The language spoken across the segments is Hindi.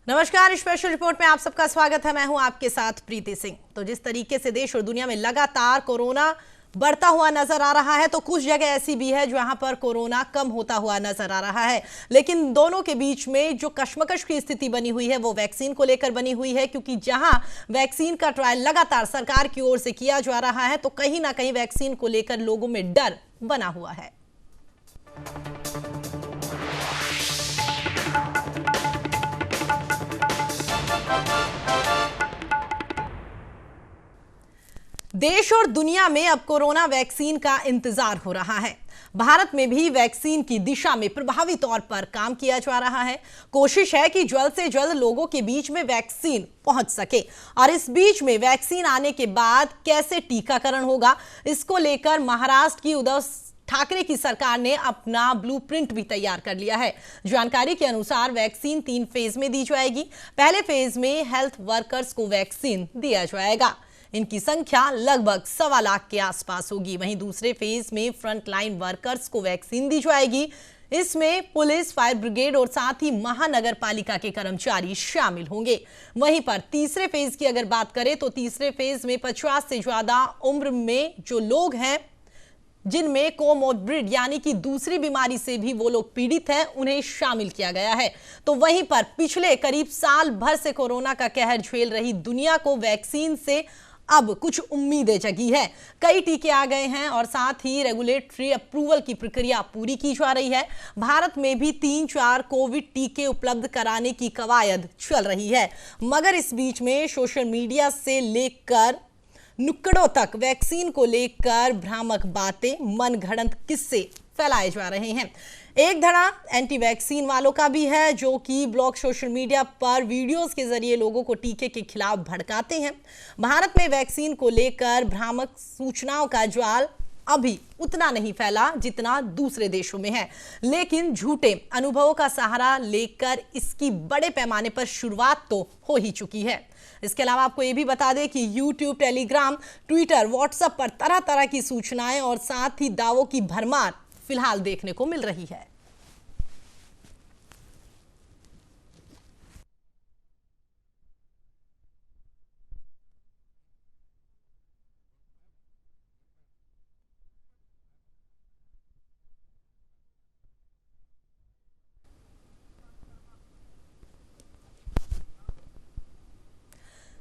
नमस्कार, स्पेशल रिपोर्ट में आप सबका स्वागत है। मैं हूं आपके साथ प्रीति सिंह। तो जिस तरीके से देश और दुनिया में लगातार कोरोना बढ़ता हुआ नजर आ रहा है, तो कुछ जगह ऐसी भी है जहां पर कोरोना कम होता हुआ नजर आ रहा है। लेकिन दोनों के बीच में जो कशमकश की स्थिति बनी हुई है वो वैक्सीन को लेकर बनी हुई है, क्योंकि जहां वैक्सीन का ट्रायल लगातार सरकार की ओर से किया जा रहा है, तो कहीं ना कहीं वैक्सीन को लेकर लोगों में डर बना हुआ है। देश और दुनिया में अब कोरोना वैक्सीन का इंतजार हो रहा है। भारत में भी वैक्सीन की दिशा में प्रभावी तौर पर काम किया जा रहा है। कोशिश है कि जल्द से जल्द लोगों के बीच में वैक्सीन पहुंच सके। और इस बीच में वैक्सीन आने के बाद कैसे टीकाकरण होगा, इसको लेकर महाराष्ट्र की उद्धव ठाकरे की सरकार ने अपना ब्लूप्रिंट भी तैयार कर लिया है। जानकारी के अनुसार वैक्सीन 3 फेज में दी जाएगी। पहले फेज में हेल्थ वर्कर्स को वैक्सीन दिया जाएगा। इनकी संख्या लगभग 1.25 लाख के आसपास होगी। वहीं दूसरे फेज में फ्रंटलाइन वर्कर्स को वैक्सीन दी जाएगी। इसमें पुलिस, फायर ब्रिगेड और साथ ही महानगर पालिका के कर्मचारी शामिल होंगे। वहीं पर तीसरे फेज की अगर बात करें तो तीसरे फेज में 50 से ज्यादा उम्र में जो लोग हैं, जिनमें कोमोर्बिड यानी कि दूसरी बीमारी से भी वो लोग पीड़ित हैं, उन्हें शामिल किया गया है। तो वहीं पर पिछले करीब साल भर से कोरोना का कहर झेल रही दुनिया को वैक्सीन से अब कुछ उम्मीदें जगी है। कई टीके आ गए हैं और साथ ही रेगुलेटरी अप्रूवल की प्रक्रिया पूरी की जा रही है। भारत में भी 3-4 कोविड टीके उपलब्ध कराने की कवायद चल रही है। मगर इस बीच में सोशल मीडिया से लेकर नुक्कड़ों तक वैक्सीन को लेकर भ्रामक बातें, मनगढ़ंत किस्से फैलाए जा रहे हैं। एक धड़ा एंटी वैक्सीन वालों का भी है, जो कि ब्लॉग सोशल मीडिया पर वीडियोस के जरिए लोगों को टीके के खिलाफ भड़काते हैं। भारत में वैक्सीन को लेकर भ्रामक सूचनाओं का जाल अभी उतना नहीं फैला जितना दूसरे देशों में है, लेकिन झूठे अनुभवों का सहारा लेकर इसकी बड़े पैमाने पर शुरुआत तो हो ही चुकी है। इसके अलावा आपको यह भी बता दें कि YouTube, टेलीग्राम, ट्विटर, व्हाट्सएप पर तरह तरह की सूचनाएं और साथ ही दावों की भरमार फिलहाल देखने को मिल रही है।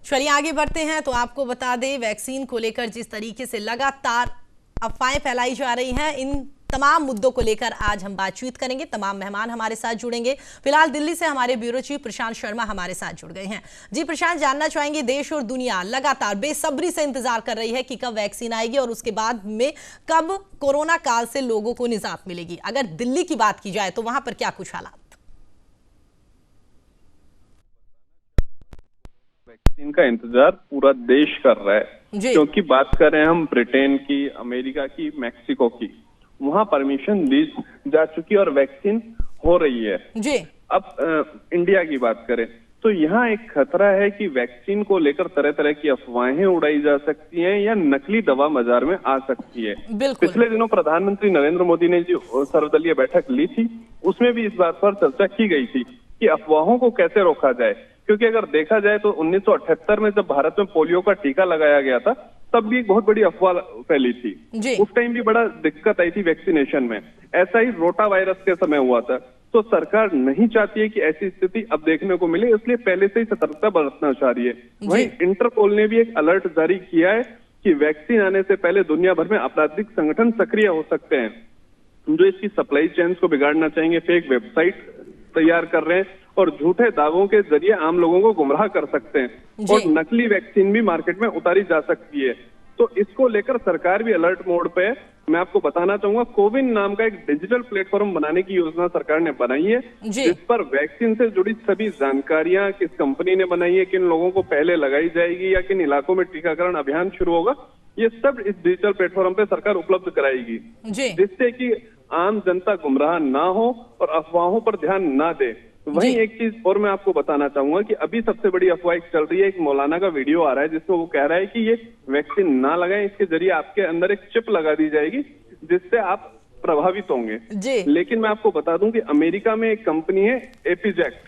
चलिए आगे बढ़ते हैं। तो आपको बता दें, वैक्सीन को लेकर जिस तरीके से लगातार अफवाहें फैलाई जा रही हैं, इन तमाम मुद्दों को लेकर आज हम बातचीत करेंगे। तमाम मेहमान हमारे साथ जुड़ेंगे। फिलहाल दिल्ली से हमारे ब्यूरो चीफ प्रशांत शर्मा हमारे साथ जुड़ गए हैं। जी प्रशांत, जानना चाहेंगे, देश और दुनिया लगातार बेसब्री से इंतजार कर रही है कि कब वैक्सीन आएगी और उसके बाद में कब कोरोना काल से लोगों को निजात मिलेगी। अगर दिल्ली की बात की जाए तो वहां पर क्या कुछ हालात? वैक्सीन का इंतजार पूरा देश कर रहा है, क्योंकि बात कर रहे हैं हम ब्रिटेन की, अमेरिका की, मैक्सिको की। वहां परमिशन दी जा चुकी और वैक्सीन हो रही है जी। अब इंडिया की बात करें तो यहाँ एक खतरा है कि वैक्सीन को लेकर तरह तरह की अफवाहें उड़ाई जा सकती हैं या नकली दवा बाजार में आ सकती है। पिछले दिनों प्रधानमंत्री नरेंद्र मोदी ने जो सर्वदलीय बैठक ली थी, उसमें भी इस बात पर चर्चा की गई थी कि अफवाहों को कैसे रोका जाए। क्योंकि अगर देखा जाए तो 1978 में जब भारत में पोलियो का टीका लगाया गया था, तब भी एक बहुत बड़ी अफवाह फैली थी। उस टाइम भी बड़ा दिक्कत आई थी वैक्सीनेशन में। ऐसा ही रोटा वायरस के समय हुआ था। तो सरकार नहीं चाहती है कि ऐसी स्थिति अब देखने को मिले, इसलिए पहले से ही सतर्कता बरतना चाह रही है। वहीं इंटरपोल ने भी एक अलर्ट जारी किया है कि वैक्सीन आने से पहले दुनिया भर में आपराधिक संगठन सक्रिय हो सकते हैं, जो इसकी सप्लाई चेन्स को बिगाड़ना चाहेंगे, फेक वेबसाइट तैयार कर रहे हैं और झूठे दावों के जरिए आम लोगों को गुमराह कर सकते हैं और नकली वैक्सीन भी मार्केट में उतारी जा सकती है। तो इसको लेकर सरकार भी अलर्ट मोड पे है। मैं आपको बताना चाहूंगा, कोविन नाम का एक डिजिटल प्लेटफॉर्म बनाने की योजना सरकार ने बनाई है, जिस पर वैक्सीन से जुड़ी सभी जानकारियां किस कंपनी ने बनाई है, किन लोगों को पहले लगाई जाएगी या किन इलाकों में टीकाकरण अभियान शुरू होगा, ये सब इस डिजिटल प्लेटफॉर्म पे सरकार उपलब्ध कराएगी, जिससे कि आम जनता गुमराह ना हो और अफवाहों पर ध्यान ना दे। वहीं एक चीज और मैं आपको बताना चाहूंगा कि अभी सबसे बड़ी अफवाह एक चल रही है, एक मौलाना का वीडियो आ रहा है जिसमें वो कह रहा है कि ये वैक्सीन ना लगाएं, इसके जरिए आपके अंदर एक चिप लगा दी जाएगी जिससे आप प्रभावित होंगे। लेकिन मैं आपको बता दूं कि अमेरिका में एक कंपनी है एपिजेक्ट,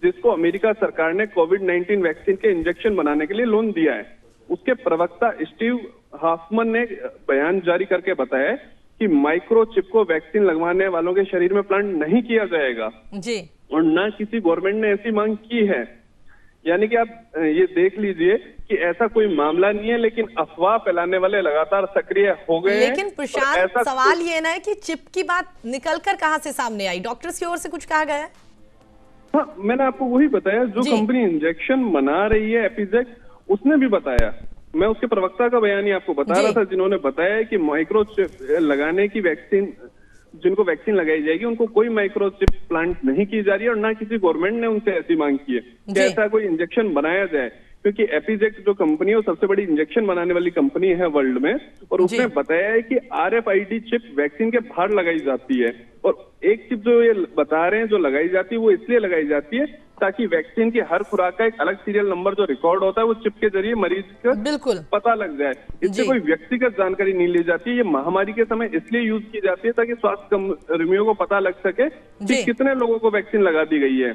जिसको अमेरिका सरकार ने कोविड-19 वैक्सीन के इंजेक्शन बनाने के लिए लोन दिया है, उसके प्रवक्ता स्टीव हाफमन ने बयान जारी करके बताया है कि माइक्रोचिप को वैक्सीन लगवाने वालों के शरीर में प्लांट नहीं किया जाएगा जी, और न किसी गवर्नमेंट ने ऐसी मांग की है। यानी कि आप ये देख लीजिए कि ऐसा कोई मामला नहीं है, लेकिन अफवाह फैलाने वाले लगातार सक्रिय हो गए हैं। लेकिन प्रशांत, सवाल ये ना है कि चिप की बात निकलकर कहां से सामने आई? डॉक्टर्स की ओर से कुछ कहा गया है? हाँ, मैंने आपको वही बताया, जो कंपनी इंजेक्शन बना रही है एपिजेक्ट, उसने भी बताया। मैं उसके प्रवक्ता का बयान ही आपको बता रहा था, जिन्होंने बताया कि माइक्रोचिप लगाने की वैक्सीन, जिनको वैक्सीन लगाई जाएगी उनको कोई माइक्रोचिप प्लांट नहीं की जा रही है और ना किसी गवर्नमेंट ने उनसे ऐसी मांग की है कि ऐसा कोई इंजेक्शन बनाया जाए। क्योंकि एपिजेक्ट जो कंपनी है वो सबसे बड़ी इंजेक्शन बनाने वाली कंपनी है वर्ल्ड में, और उसने बताया है कि RFID चिप वैक्सीन के बाहर लगाई जाती है। और एक चिप जो ये बता रहे हैं जो लगाई जाती है, वो इसलिए लगाई जाती है ताकि वैक्सीन की हर खुराक का एक अलग सीरियल नंबर जो रिकॉर्ड होता है वो चिप के जरिए मरीज का बिल्कुल पता लग जाए। इससे कोई व्यक्तिगत जानकारी नहीं ली जाती। ये महामारी के समय इसलिए यूज की जाती है ताकि स्वास्थ्य कर्मियों को पता लग सके कि कितने लोगों को वैक्सीन लगा दी गई है।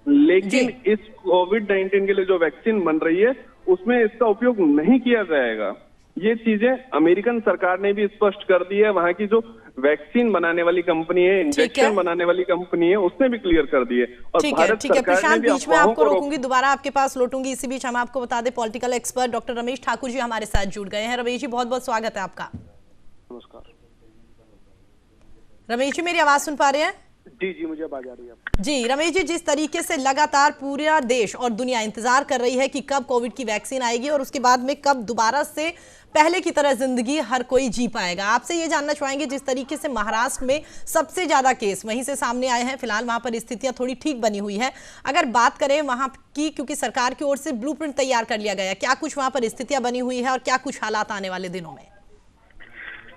लेकिन इस कोविड-19 के लिए जो वैक्सीन बन रही है उसमें इसका उपयोग नहीं किया जाएगा। ये चीजें अमेरिकन सरकार ने भी स्पष्ट कर दी है। वहां की जो वैक्सीन बनाने वाली कंपनी है, इंजेक्शन बनाने वाली कंपनी है, उसने भी क्लियर कर दी है। और भारत सरकार ने भी बीच में आपको रोकूंगी, दोबारा आपके पास लौटूंगी। इसी बीच हम आपको बता दें, political expert doctor Ramesh Thakur ji हमारे साथ जुड़ गए हैं। रमेश जी, बहुत बहुत स्वागत है आपका। नमस्कार रमेश जी, मेरी आवाज सुन पा रहे हैं? जी, मुझे आवाज आ रही है जी। रमेश जी, जिस तरीके से लगातार पूरा देश और दुनिया इंतजार कर रही है कि कब कोविड की वैक्सीन आएगी और उसके बाद में कब दोबारा से पहले की तरह जिंदगी हर कोई जी पाएगा, आपसे ये जानना चाहेंगे, जिस तरीके से महाराष्ट्र में सबसे ज्यादा केस वहीं से सामने आए हैं, फिलहाल वहां पर स्थितियां थोड़ी ठीक बनी हुई है, अगर बात करें वहां की, क्योंकि सरकार की ओर से ब्लूप्रिंट तैयार कर लिया गया है, क्या कुछ वहां पर स्थितियां बनी हुई है और क्या कुछ हालात आने वाले दिनों में?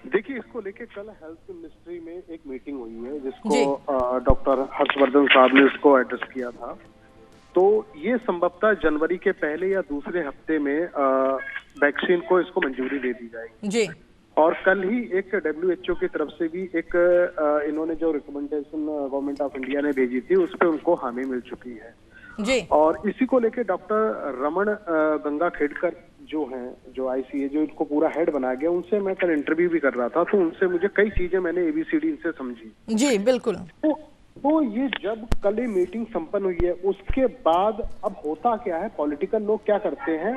देखिए, इसको लेके कल हेल्थ मिनिस्ट्री में एक मीटिंग हुई है जिसको डॉक्टर हर्षवर्धन साहब ने इसको एड्रेस किया था। तो ये संभवतः जनवरी के पहले या दूसरे हफ्ते में वैक्सीन को इसको मंजूरी दे दी जाएगी जी। और कल ही एक WHO की तरफ से भी एक इन्होंने जो रिकमेंडेशन गवर्नमेंट ऑफ इंडिया ने भेजी थी उस पर उनको हामी मिल चुकी है जी। और इसी को लेके डॉक्टर रमन गंगा खेड़कर जो हैं, जो ICA जो इनको पूरा हेड बनाया गया, उनसे मैं कल इंटरव्यू भी कर रहा था, तो उनसे मुझे कई चीजें मैंने ABCD इनसे समझी जी। बिल्कुल। तो ये जब कल ये मीटिंग संपन्न हुई है उसके बाद अब होता क्या है, पॉलिटिकल लोग क्या करते हैं,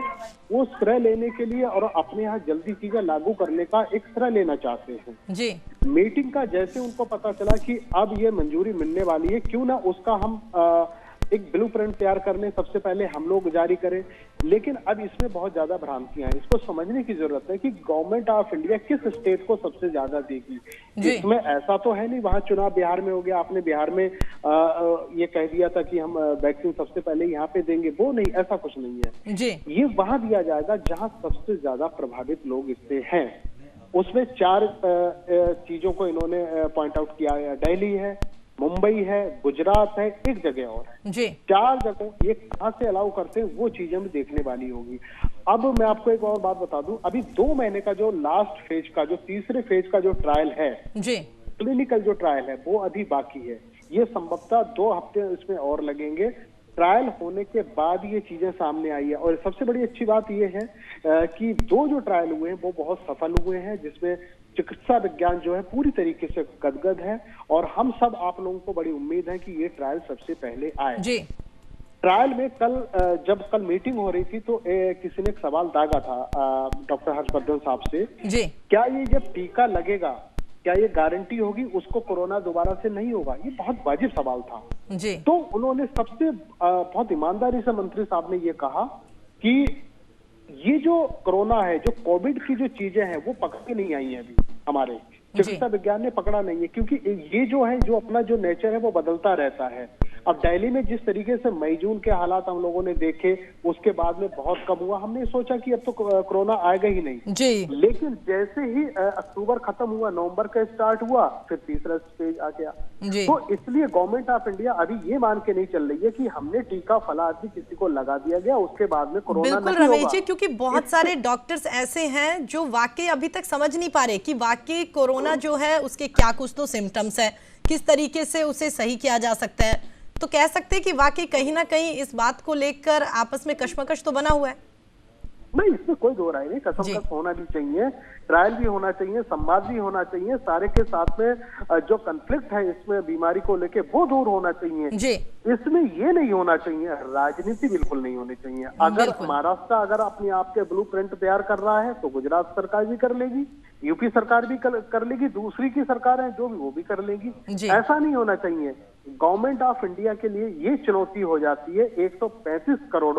वो श्रेय लेने के लिए और अपने यहाँ जल्दी चीजें लागू करने का एक श्रेय लेना चाहते हैं जी। मीटिंग का जैसे उनको पता चला कि अब ये मंजूरी मिलने वाली है, क्यों ना उसका हम एक ब्लूप्रिंट तैयार करने सबसे पहले हम लोग जारी करें। लेकिन अब इसमें बहुत ज्यादा भ्रांतियां हैं, इसको समझने की जरूरत है कि गवर्नमेंट ऑफ इंडिया किस स्टेट को सबसे ज्यादा देगी। इसमें ऐसा तो है नहीं, वहां चुनाव बिहार में हो गया, आपने बिहार में ये कह दिया था कि हम वैक्सीन सबसे पहले यहाँ पे देंगे, वो नहीं, ऐसा कुछ नहीं है जी। ये वहां दिया जाएगा जहां सबसे ज्यादा प्रभावित लोग इससे हैं। उसमें 4 चीजों को इन्होंने पॉइंट आउट किया है, दिल्ली है, मुंबई है, गुजरात है, एक जगह और है जी। 4 जगह ये कहां से अलाउ करते हैं वो चीजें भी देखने वाली होगी। अब मैं आपको एक और बात बता दूं, अभी 2 महीने का जो लास्ट फेज का, जो तीसरे फेज का जो ट्रायल है जी, क्लिनिकल जो ट्रायल है वो अभी बाकी है। ये संभवतः 2 हफ्ते इसमें और लगेंगे। ट्रायल होने के बाद ये चीजें सामने आई है और सबसे बड़ी अच्छी बात ये है कि 2 जो ट्रायल हुए हैं वो बहुत सफल हुए हैं, जिसमें चिकित्सा विज्ञान जो है पूरी तरीके से गदगद है और हम सब आप लोगों को बड़ी उम्मीद है कि ये ट्रायल सबसे पहले आए जी। ट्रायल में जब कल मीटिंग हो रही थी तो किसी ने एक सवाल दागा था डॉक्टर हर्षवर्धन साहब से जी, क्या ये जब टीका लगेगा क्या ये गारंटी होगी उसको कोरोना दोबारा से नहीं होगा? ये बहुत वाजिब सवाल था जी। तो उन्होंने सबसे बहुत ईमानदारी से मंत्री साहब ने ये कहा कि ये जो कोरोना है, जो कोविड की जो चीजें हैं वो पकड़ के नहीं आई हैं अभी, हमारे चिकित्सा विज्ञान ने पकड़ा नहीं है, क्योंकि ये जो है जो अपना जो नेचर है वो बदलता रहता है। अब दिल्ली में जिस तरीके से मई जून के हालात हम लोगों ने देखे उसके बाद में बहुत कम हुआ, हमने सोचा कि अब तो कोरोना आएगा ही नहीं जी। लेकिन जैसे ही अक्टूबर खत्म हुआ, नवंबर का स्टार्ट हुआ, फिर तीसरा स्टेज आ गया जी। तो इसलिए गवर्नमेंट ऑफ इंडिया अभी ये मान के नहीं चल रही है कि हमने टीका फलादि किसी को लगा दिया गया उसके बाद में कोरोना नहीं होगा। रमेश जी, क्योंकि बहुत सारे डॉक्टर्स ऐसे हैं जो वाकई अभी तक समझ नहीं पा रहे कि वाकई कोरोना जो है उसके क्या कुछ तो सिम्टम्स है, किस तरीके से उसे सही किया जा सकता है, तो कह सकते हैं कि वाकई कहीं ना कहीं इस बात को लेकर आपस में कशमकश तो बना हुआ है। नहीं, इसमें कोई दो राय नहीं, कसम होना भी चाहिए, ट्रायल भी होना चाहिए, संवाद भी होना चाहिए, सारे के साथ में जो कन्फ्लिक्ट है इसमें बीमारी को लेके वो दूर होना चाहिए जी। इसमें ये नहीं होना चाहिए, राजनीति बिल्कुल नहीं होनी चाहिए। अगर महाराष्ट्र अगर अपने आप के ब्लूप्रिंट तैयार कर रहा है तो गुजरात सरकार भी कर लेगी, यूपी सरकार भी कर लेगी, दूसरी की सरकार है जो भी वो भी कर लेगी। ऐसा नहीं होना चाहिए। गवर्नमेंट ऑफ इंडिया के लिए ये चुनौती हो जाती है 135 करोड़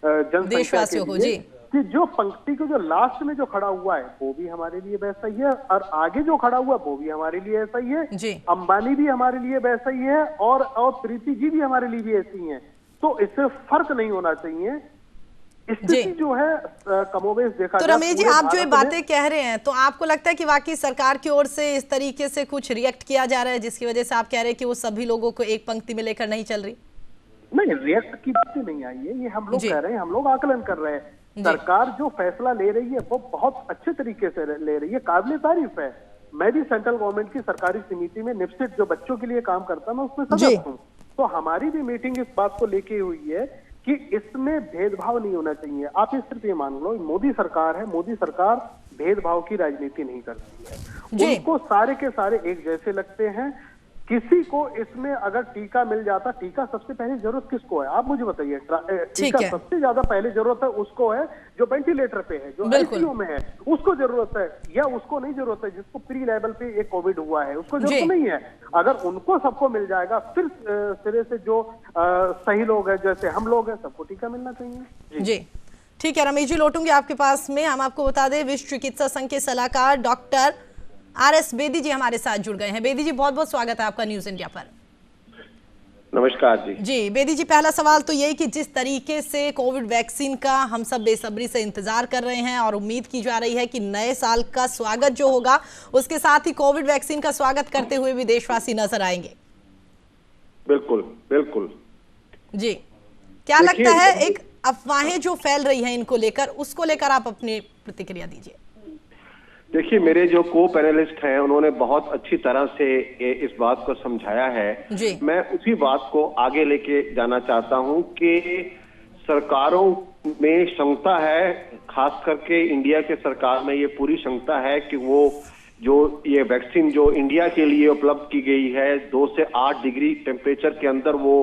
जनसंख्या के लिए कि जो पंक्ति को जो लास्ट में जो खड़ा हुआ है वो भी हमारे लिए वैसा ही है और आगे जो खड़ा हुआ वो भी हमारे लिए ऐसा ही है, अंबानी भी हमारे लिए वैसा ही है और प्रीति जी भी हमारे लिए भी ऐसी हैं। तो इससे फर्क नहीं होना चाहिए। स्थिति जो है कमोबेश देखा तो रमेश जी, आप जो ये बातें कह रहे हैं तो आपको लगता है कि वाकई सरकार की ओर से इस तरीके से कुछ रिएक्ट किया जा रहा है जिसकी वजह से आप कह रहे हैं कि वो सभी लोगों को एक पंक्ति में लेकर नहीं चल रही? नहीं, रिएक्ट की बातें नहीं आई है, ये हम लोग कह रहे हैं, हम लोग आकलन कर रहे हैं। सरकार जो फैसला ले रही है वो बहुत अच्छे तरीके से ले रही है, काबिल तारीफ है। मैं भी सेंट्रल गवर्नमेंट की सरकारी समिति में निफ्सिट जो बच्चों के लिए काम करता मैं उसमें सदस्य हूँ, तो हमारी भी मीटिंग इस बात को लेके हुई है कि इसमें भेदभाव नहीं होना चाहिए। आप इस सिर्फ ये मान लो, मोदी सरकार है, मोदी सरकार भेदभाव की राजनीति नहीं करती है, उनको सारे के सारे एक जैसे लगते हैं। किसी को इसमें अगर टीका मिल जाता, टीका सबसे पहले जरूरत किसको है आप मुझे बताइए? टीका सबसे ज्यादा पहले जरूरत है उसको है जो वेंटिलेटर पे है, जो आईसीयू में है, उसको जरूरत है, या उसको नहीं जरूरत है जिसको प्री लेवल पे एक कोविड हुआ है उसको जरूरत नहीं है। अगर उनको सबको मिल जाएगा फिर सिरे से जो सही लोग हैं जैसे हम लोग हैं सबको टीका मिलना चाहिए। जी ठीक है रमेश जी, लौटूंगी आपके पास में। हम आपको बता दें विश्व चिकित्सा संघ के सलाहकार डॉक्टर RS बेदी जी हमारे साथ जुड़ गए हैं। बेदी जी, बहुत बहुत स्वागत है आपका न्यूज इंडिया पर। नमस्कार जी। जी बेदी जी, पहला सवाल तो यही कि जिस तरीके से कोविड वैक्सीन का हम सब बेसब्री से इंतजार कर रहे हैं और उम्मीद की जा रही है कि नए साल का स्वागत जो होगा उसके साथ ही कोविड वैक्सीन का स्वागत करते हुए भी देशवासी नजर आएंगे। बिल्कुल बिल्कुल जी, क्या लगता है एक अफवाहें जो फैल रही हैं इनको लेकर, उसको लेकर आप अपनी प्रतिक्रिया दीजिए। देखिए, मेरे जो को पैनलिस्ट हैं उन्होंने बहुत अच्छी तरह से इस बात को समझाया है। मैं उसी बात को आगे लेके जाना चाहता हूं कि सरकारों में क्षमता है, खास करके इंडिया के सरकार में ये पूरी क्षमता है कि वो जो ये वैक्सीन जो इंडिया के लिए उपलब्ध की गई है 2 से 8 डिग्री टेम्परेचर के अंदर वो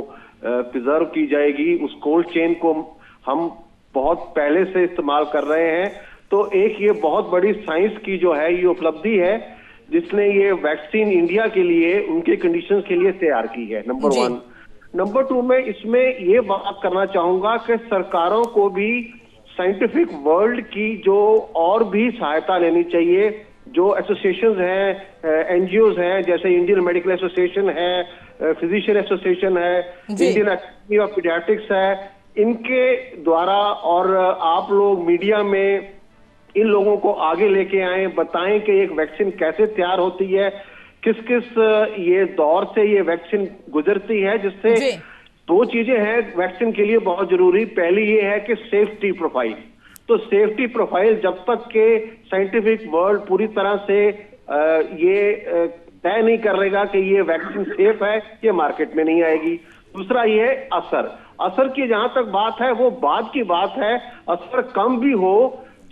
प्रिजर्व की जाएगी। उस कोल्ड चेन को हम बहुत पहले से इस्तेमाल कर रहे हैं। तो एक ये बहुत बड़ी साइंस की जो है ये उपलब्धि है जिसने ये वैक्सीन इंडिया के लिए उनके कंडीशंस के लिए तैयार की है, नंबर 1। नंबर 2 में इसमें ये बात करना चाहूंगा कि सरकारों को भी साइंटिफिक वर्ल्ड की जो और भी सहायता लेनी चाहिए। जो एसोसिएशंस हैं, एनजीओज हैं, जैसे इंडियन मेडिकल एसोसिएशन है, फिजिशियन एसोसिएशन है, इंडियन एकेडमी ऑफ पीडियाट्रिक्स है, इनके द्वारा और आप लोग मीडिया में इन लोगों को आगे लेके आए, बताएं कि एक वैक्सीन कैसे तैयार होती है, किस किस ये दौर से ये वैक्सीन गुजरती है, जिससे 2 चीजें हैं वैक्सीन के लिए बहुत जरूरी। पहली ये है कि सेफ्टी प्रोफाइल। तो सेफ्टी प्रोफाइल जब तक के साइंटिफिक वर्ल्ड पूरी तरह से ये तय नहीं करेगा कि ये वैक्सीन सेफ है, ये मार्केट में नहीं आएगी। दूसरा ये असर की जहां तक बात है वो बाद की बात है। असर कम भी हो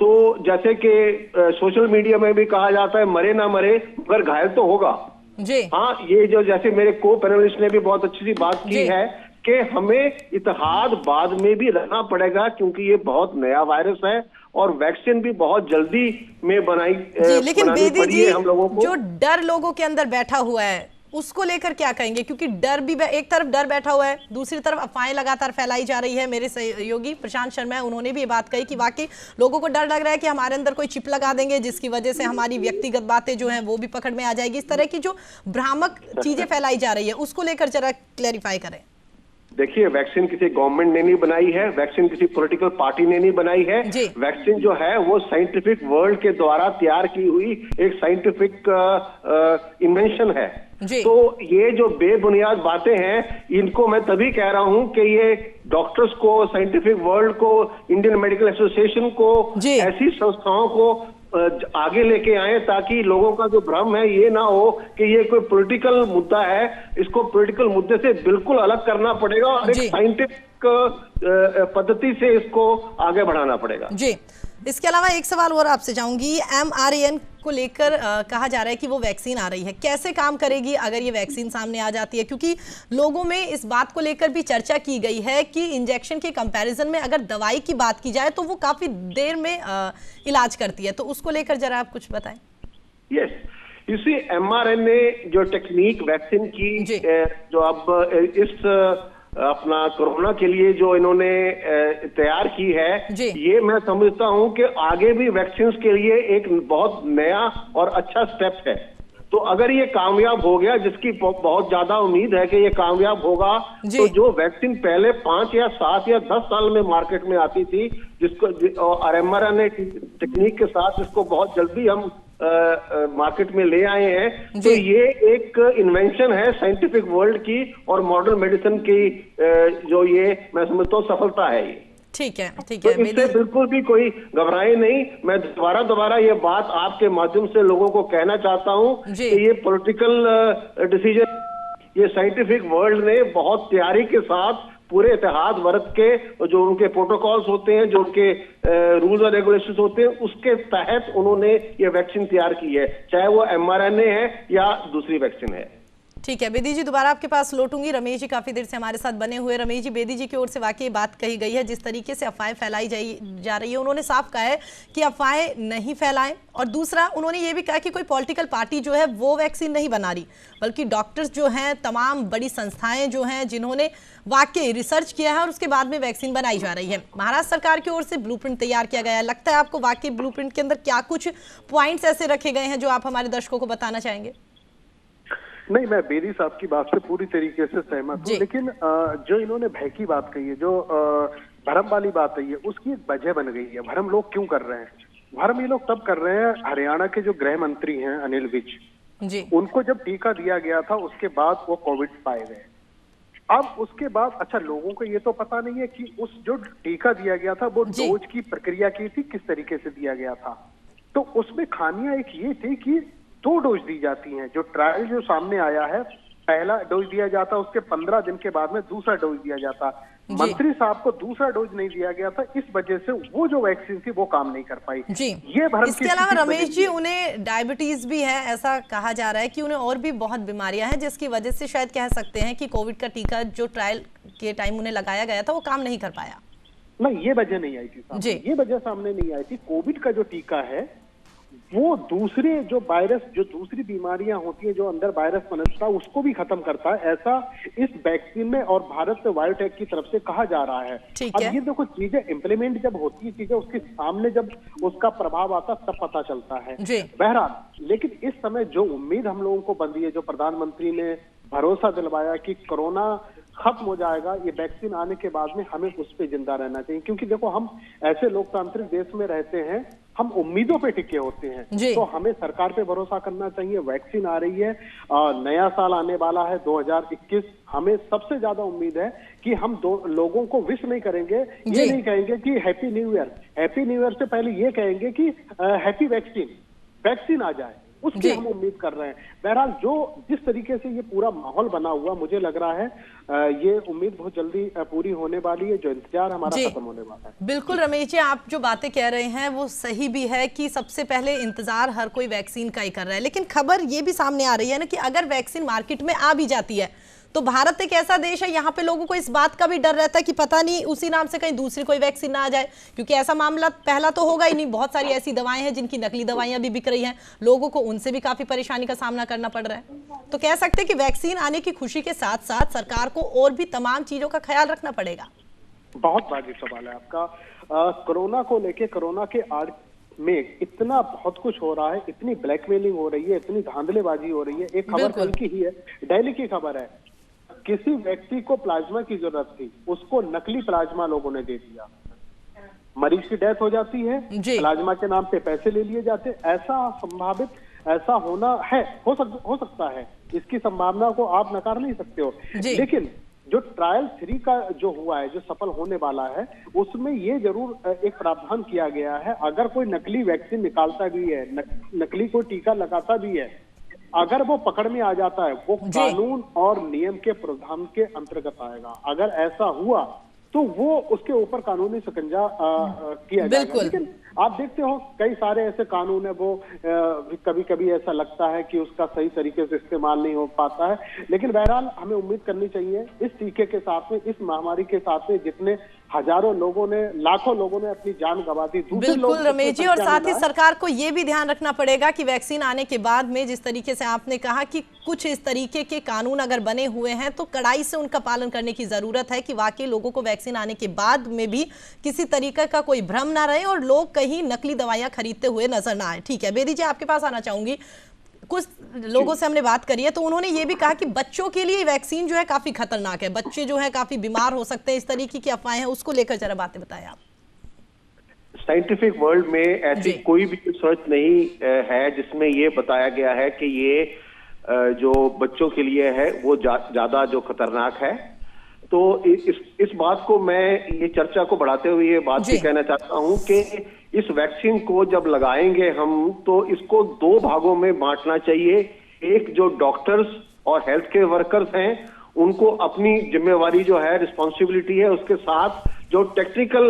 तो जैसे कि सोशल मीडिया में भी कहा जाता है मरे ना मरे मगर घायल तो होगा जी। हाँ, ये जो जैसे मेरे को पैनलिस्ट ने भी बहुत अच्छी सी बात की है कि हमें इत्तेहाद बाद में भी रहना पड़ेगा क्योंकि ये बहुत नया वायरस है और वैक्सीन भी बहुत जल्दी में बनाई लेकिन बेदी जी, हम लोगों को जो डर लोगों के अंदर बैठा हुआ है उसको लेकर क्या कहेंगे? क्योंकि डर भी एक तरफ डर बैठा हुआ है, दूसरी तरफ अफवाहें लगातार फैलाई जा रही है। मेरे सहयोगी प्रशांत शर्मा उन्होंने भी ये बात कही कि वाकई लोगों को डर लग रहा है कि हमारे अंदर कोई चिप लगा देंगे जिसकी वजह से हमारी व्यक्तिगत बातें जो हैं वो भी पकड़ में आ जाएगी। इस तरह की जो भ्रामक चीजें फैलाई जा रही है उसको लेकर जरा क्लैरिफाई करें। देखिए, वैक्सीन किसी गवर्नमेंट ने नहीं बनाई है, वैक्सीन किसी पॉलिटिकल पार्टी ने नहीं बनाई है। वैक्सीन जो है वो साइंटिफिक वर्ल्ड के द्वारा तैयार की हुई एक साइंटिफिक इन्वेंशन है। तो ये जो बेबुनियाद बातें हैं इनको मैं तभी कह रहा हूं कि ये डॉक्टर्स को, साइंटिफिक वर्ल्ड को, इंडियन मेडिकल एसोसिएशन को, ऐसी संस्थाओं को आगे लेके आए, ताकि लोगों का जो भ्रम है ये ना हो कि ये कोई पॉलिटिकल मुद्दा है। इसको पॉलिटिकल मुद्दे से बिल्कुल अलग करना पड़ेगा और एक साइंटिफिक पद्धति से इसको आगे बढ़ाना पड़ेगा। जी, इसके अलावा एक सवाल और आपसे चाहूंगी, mRNA को लेकर कहा जा रहा है कि वो वैक्सीन आ रही है, कैसे काम करेगी अगर ये वैक्सीन सामने आ जाती है? क्योंकि लोगों में इस बात को लेकर भी चर्चा की गई है कि इंजेक्शन के कंपैरिजन में अगर दवाई की बात की जाए तो वो काफी देर में इलाज करती है, तो उसको लेकर जरा आप कुछ बताएं। यस, इसी mRNA जो टेक्निक वैक्सीन की जो अब इस अपना कोरोना के लिए जो इन्होंने तैयार की है, ये मैं समझता हूं कि आगे भी वैक्सीन के लिए एक बहुत नया और अच्छा स्टेप है। तो अगर ये कामयाब हो गया, जिसकी बहुत ज्यादा उम्मीद है कि ये कामयाब होगा, तो जो वैक्सीन पहले 5 या 7 या 10 साल में मार्केट में आती थी, जिसको और mRNA टेक्निक के साथ इसको बहुत जल्दी हम मार्केट में ले आए हैं, तो ये एक इन्वेंशन है साइंटिफिक वर्ल्ड की और मॉडर्न मेडिसिन की, जो ये मैं समझता हूँ सफलता है ये। ठीक है, ठीक है। तो इससे बिल्कुल भी कोई घबराए नहीं। मैं दोबारा ये बात आपके माध्यम से लोगों को कहना चाहता हूँ कि ये पॉलिटिकल डिसीजन, ये साइंटिफिक वर्ल्ड ने बहुत तैयारी के साथ पूरे इतिहाद वर्ग के जो उनके प्रोटोकॉल्स होते हैं, जो उनके रूल्स और रेगुलेशंस होते हैं, उसके तहत उन्होंने ये वैक्सीन तैयार की है, चाहे वो mRNA है या दूसरी वैक्सीन है। ठीक है बेदी जी, दोबारा आपके पास लौटूंगी। रमेश जी काफी देर से हमारे साथ बने हुए। रमेश जी, बेदी जी की ओर से वाकई बात कही गई है, जिस तरीके से अफवाहें फैलाई जा रही है, उन्होंने साफ कहा है कि अफवाहें नहीं फैलाएं। और दूसरा, उन्होंने ये भी कहा कि कोई पॉलिटिकल पार्टी जो है वो वैक्सीन नहीं बना रही, बल्कि डॉक्टर्स जो हैं, तमाम बड़ी संस्थाएं जो हैं, जिन्होंने वाकई रिसर्च किया है और उसके बाद में वैक्सीन बनाई जा रही है। महाराष्ट्र सरकार की ओर से ब्लूप्रिंट तैयार किया गया है। लगता है आपको वाकई ब्लूप्रिंट के अंदर क्या कुछ पॉइंट्स ऐसे रखे गए हैं जो आप हमारे दर्शकों को बताना चाहेंगे? नहीं, मैं बेदी साहब की बात से पूरी तरीके से सहमत हूँ, लेकिन जो इन्होंने भय की बात कही है, जो भरम वाली बात कही है, उसकी एक वजह बन गई है। भरम लोग क्यों कर रहे हैं? भरम ये लोग तब कर रहे हैं, हरियाणा के जो गृह मंत्री हैं अनिल विज, उनको जब टीका दिया गया था उसके बाद वो कोविड पाए गए। अब उसके बाद अच्छा, लोगों को ये तो पता नहीं है कि उस जो टीका दिया गया था वो डोज की प्रक्रिया की थी, किस तरीके से दिया गया था। तो उसमें खामियां एक ये थी कि 2 डोज दी जाती हैं। जो ट्रायल जो सामने आया है, पहला डोज दिया जाता, उसके 15 दिन के बाद में दूसरा डोज दिया जाता। मंत्री साहब को दूसरा डोज नहीं दिया गया था, इस वजह से वो जो वैक्सीन थी वो काम नहीं कर पाई। ये भरम। इसके अलावा रमेश जी, उन्हें डायबिटीज भी है, ऐसा कहा जा रहा है कि उन्हें और भी बहुत बीमारियां हैं, जिसकी वजह से शायद कह सकते हैं कि कोविड का टीका जो ट्रायल के टाइम उन्हें लगाया गया था वो काम नहीं कर पाया। नहीं, ये वजह नहीं आई थी, ये वजह सामने नहीं आई थी। कोविड का जो टीका है वो दूसरे जो वायरस, जो दूसरी बीमारियां होती है, जो अंदर वायरस पनपता है, उसको भी खत्म करता है, ऐसा इस वैक्सीन में और भारत बायोटेक की तरफ से कहा जा रहा है। अब ये देखो, चीजें इंप्लीमेंट जब होती है, चीजें उसके सामने जब उसका प्रभाव आता तब पता चलता है। बहरहाल, लेकिन इस समय जो उम्मीद हम लोगों को बंधी है, जो प्रधानमंत्री ने भरोसा दिलवाया कि कोरोना खत्म हो जाएगा, ये वैक्सीन आने के बाद में हमें उस पर जिंदा रहना चाहिए। क्योंकि देखो, हम ऐसे लोकतांत्रिक देश में रहते हैं, हम उम्मीदों पे टिके होते हैं, तो हमें सरकार पे भरोसा करना चाहिए। वैक्सीन आ रही है, नया साल आने वाला है 2021, हमें सबसे ज्यादा उम्मीद है कि हम लोगों को विश नहीं करेंगे, ये नहीं कहेंगे कि happy new year. Happy new year से पहले ये कहेंगे कि हैप्पी वैक्सीन आ जाए, उसकी हम उम्मीद कर रहे हैं। बहरहाल, जो जिस तरीके से ये पूरा माहौल बना हुआ, मुझे लग रहा है ये उम्मीद बहुत जल्दी पूरी होने वाली है, जो इंतजार हमारा खत्म होने वाला है। बिल्कुल रमेश जी, आप जो बातें कह रहे हैं वो सही भी है कि सबसे पहले इंतजार हर कोई वैक्सीन का ही कर रहा है, लेकिन खबर ये भी सामने आ रही है ना कि अगर वैक्सीन मार्केट में आ भी जाती है तो भारत एक ऐसा देश है, यहाँ पे लोगों को इस बात का भी डर रहता है कि पता नहीं उसी नाम से कहीं दूसरी कोई वैक्सीन ना आ जाए, क्योंकि ऐसा मामला पहला तो होगा ही नहीं। बहुत सारी ऐसी दवाएं हैं जिनकी नकली दवाइयां भी बिक रही हैं, लोगों को उनसे भी काफी परेशानी का सामना करना पड़ रहा है। तो कह सकते हैं कि वैक्सीन आने की खुशी के साथ साथ सरकार को और भी तमाम चीजों का ख्याल रखना पड़ेगा। बहुत वाजिब सवाल है आपका। कोरोना को लेके, कोरोना के आड़ में इतना बहुत कुछ हो रहा है, इतनी ब्लैकमेलिंग हो रही है, इतनी धांधलेबाजी हो रही है। एक खबर कल की ही है, दिल्ली की खबर है, किसी व्यक्ति को प्लाज्मा की जरूरत थी, उसको नकली प्लाज्मा लोगों ने दे दिया, मरीज की डेथ हो जाती है, प्लाज्मा के नाम पे पैसे ले लिए जाते। ऐसा संभावित, ऐसा होना है, हो सकता है, इसकी संभावना को आप नकार नहीं सकते हो। लेकिन जो ट्रायल 3 का जो हुआ है, जो सफल होने वाला है, उसमें ये जरूर एक प्रावधान किया गया है, अगर कोई नकली वैक्सीन निकालता भी है, नकली कोई टीका लगाता भी है, अगर वो पकड़ में आ जाता है, वो कानून और नियम के प्रावधान के अंतर्गत आएगा। अगर ऐसा हुआ तो वो उसके ऊपर कानूनी शिकंजा किया जाएगा। लेकिन आप देखते हो कई सारे ऐसे कानून है, वो कभी कभी ऐसा लगता है कि उसका सही तरीके से इस्तेमाल नहीं हो पाता है। लेकिन बहरहाल हमें उम्मीद करनी चाहिए, इस टीके के साथ में, इस महामारी के साथ में जितने हजारों लोगों ने, लाखों लोगों ने अपनी जान गंवा दी, बिल्कुल रमेश जी, और साथ ही सरकार को ये भी ध्यान रखना पड़ेगा कि वैक्सीन आने के बाद में, जिस तरीके से आपने कहा कि कुछ इस तरीके के कानून अगर बने हुए हैं तो कड़ाई से उनका पालन करने की जरूरत है कि वाकई लोगों को वैक्सीन आने के बाद में भी किसी तरीके का कोई भ्रम ना रहे और लोग कहीं नकली दवाइयां खरीदते हुए नजर ना आए। ठीक है बेदी जी, आपके पास आना चाहूंगी। कुछ लोगों से हमने बात करी है तो उन्होंने ये भी कहा कि बच्चों के लिए वैक्सीन जो है काफी खतरनाक है, बच्चे जो है काफी बीमार हो सकते हैं, इस तरीके की अफवाहें हैं, उसको लेकर जरा बातें बताएं आप। साइंटिफिक वर्ल्ड में ऐसी कोई भी रिसर्च नहीं है जिसमें ये बताया गया है कि ये जो बच्चों के लिए है वो ज्यादा जो खतरनाक है। तो इस बात को मैं, ये चर्चा को बढ़ाते हुए ये बात भी कहना चाहता हूं कि इस वैक्सीन को जब लगाएंगे हम, तो इसको 2 भागों में बांटना चाहिए। एक जो डॉक्टर्स और हेल्थ केयर वर्कर्स हैं, उनको अपनी जिम्मेवारी जो है, रिस्पॉन्सिबिलिटी है, उसके साथ जो टेक्निकल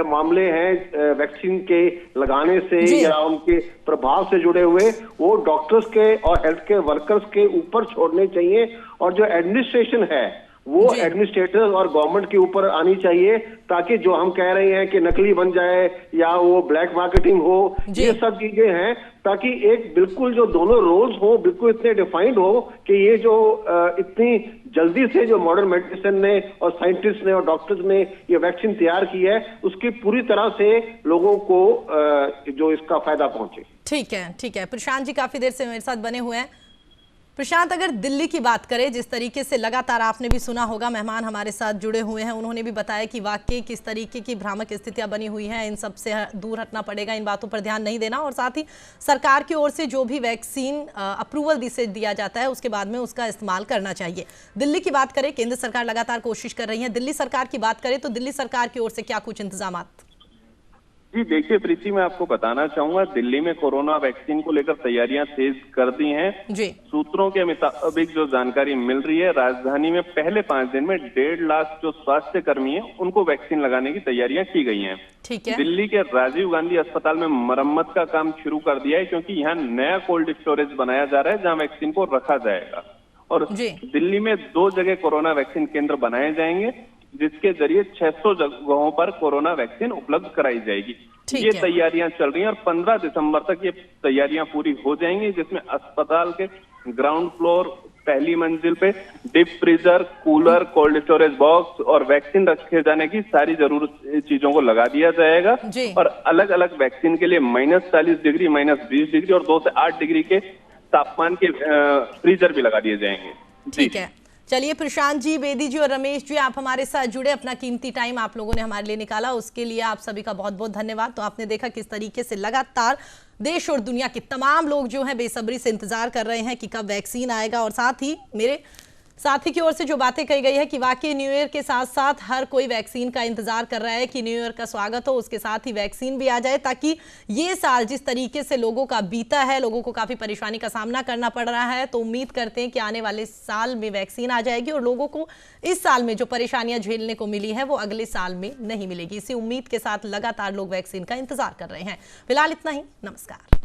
मामले हैं वैक्सीन के लगाने से या उनके प्रभाव से जुड़े हुए, वो डॉक्टर्स के और हेल्थ केयर वर्कर्स के ऊपर छोड़ने चाहिए। और जो एडमिनिस्ट्रेशन है वो एडमिनिस्ट्रेटर्स और गवर्नमेंट के ऊपर आनी चाहिए, ताकि जो हम कह रहे हैं कि नकली बन जाए या वो ब्लैक मार्केटिंग हो, ये सब चीजें हैं, ताकि एक बिल्कुल जो दोनों रोल्स हो बिल्कुल इतने डिफाइंड हो कि ये जो इतनी जल्दी से जो मॉडर्न मेडिसिन ने और साइंटिस्ट ने और डॉक्टर्स ने ये वैक्सीन तैयार की है, उसकी पूरी तरह से लोगों को जो इसका फायदा पहुंचे। ठीक है प्रशांत जी काफी देर से मेरे साथ बने हुए हैं। प्रशांत, अगर दिल्ली की बात करें, जिस तरीके से लगातार आपने भी सुना होगा, मेहमान हमारे साथ जुड़े हुए हैं, उन्होंने भी बताया कि वाकई किस तरीके की भ्रामक स्थितियां बनी हुई हैं, इन सब से दूर हटना पड़ेगा, इन बातों पर ध्यान नहीं देना, और साथ ही सरकार की ओर से जो भी वैक्सीन अप्रूवल दिया जाता है उसके बाद में उसका इस्तेमाल करना चाहिए। दिल्ली की बात करें, केंद्र सरकार लगातार कोशिश कर रही है, दिल्ली सरकार की बात करें तो दिल्ली सरकार की ओर से क्या कुछ इंतजाम? जी देखिए प्रीति, मैं आपको बताना चाहूंगा, दिल्ली में कोरोना वैक्सीन को लेकर तैयारियां तेज कर दी हैं। सूत्रों के मुताबिक जो जानकारी मिल रही है, राजधानी में पहले 5 दिन में 1.5 लाख जो स्वास्थ्य कर्मी हैं उनको वैक्सीन लगाने की तैयारियां की गई हैं। ठीक है। दिल्ली के राजीव गांधी अस्पताल में मरम्मत का काम शुरू कर दिया है, क्योंकि यहाँ नया कोल्ड स्टोरेज बनाया जा रहा है जहाँ वैक्सीन को रखा जाएगा। और दिल्ली में 2 जगह कोरोना वैक्सीन केंद्र बनाए जाएंगे, जिसके जरिए 600 जगहों पर कोरोना वैक्सीन उपलब्ध कराई जाएगी। ये तैयारियां चल रही हैं और 15 दिसंबर तक ये तैयारियां पूरी हो जाएंगी, जिसमें अस्पताल के ग्राउंड फ्लोर, पहली मंजिल पे deep freezer, cooler, cold storage box और वैक्सीन रखे जाने की सारी जरूरत चीजों को लगा दिया जाएगा। और अलग अलग वैक्सीन के लिए -40 डिग्री, -20 डिग्री और 2 से 8 डिग्री के तापमान के फ्रीजर भी लगा दिए जाएंगे। ठीक है, चलिए प्रशांत जी, बेदी जी और रमेश जी, आप हमारे साथ जुड़े, अपना कीमती टाइम आप लोगों ने हमारे लिए निकाला, उसके लिए आप सभी का बहुत बहुत धन्यवाद। तो आपने देखा किस तरीके से लगातार देश और दुनिया के तमाम लोग जो हैं बेसब्री से इंतजार कर रहे हैं कि कब वैक्सीन आएगा, और साथ ही मेरे साथी की ओर से जो बातें कही गई है कि वाकई न्यू ईयर के साथ साथ हर कोई वैक्सीन का इंतजार कर रहा है कि न्यू ईयर का स्वागत हो, उसके साथ ही वैक्सीन भी आ जाए, ताकि ये साल जिस तरीके से लोगों का बीता है, लोगों को काफी परेशानी का सामना करना पड़ रहा है, तो उम्मीद करते हैं कि आने वाले साल में वैक्सीन आ जाएगी और लोगों को इस साल में जो परेशानियां झेलने को मिली है वो अगले साल में नहीं मिलेगी। इसी उम्मीद के साथ लगातार लोग वैक्सीन का इंतजार कर रहे हैं। फिलहाल इतना ही, नमस्कार।